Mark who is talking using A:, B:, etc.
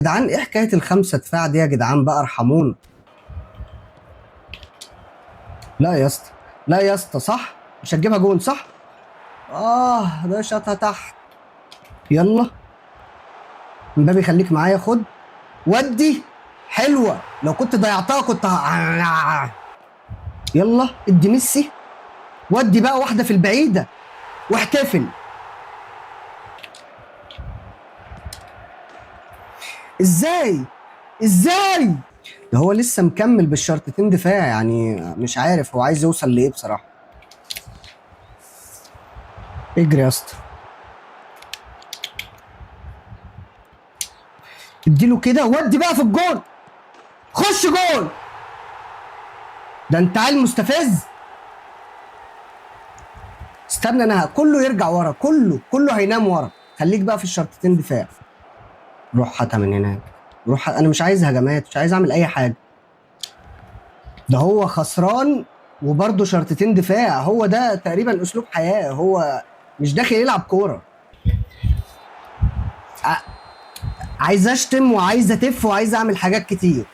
A: جدعان ايه حكايه الخمسه دفاع دي يا جدعان بقى ارحمونا. لا يا اسطى، لا يا اسطى، صح مش هتجيبها جون صح. ده شاطها تحت. يلا مبابي خليك معايا، خد ودي. حلوه، لو كنت ضيعتها كنت يلا ادي ميسي، ودي بقى واحده في البعيده واحتفل. ازاي؟ ازاي؟ ده هو لسه مكمل بالشرطتين دفاع، يعني مش عارف هو عايز يوصل لايه بصراحه. اجري يا اسطى، اديله كده ودي بقى في الجول، خش جول. ده انت عيل مستفز. استنى انا كله يرجع ورا، كله هينام ورا، خليك بقى في الشرطتين دفاع. روح هاتها من هناك، روح انا مش عايز هجمات، مش عايز اعمل اي حاجه. ده هو خسران وبرضه شرطتين دفاع، هو ده تقريبا اسلوب حياه، هو مش داخل يلعب كوره. ع- عايز اشتم وعايز اتف وعايز اعمل حاجات كتير.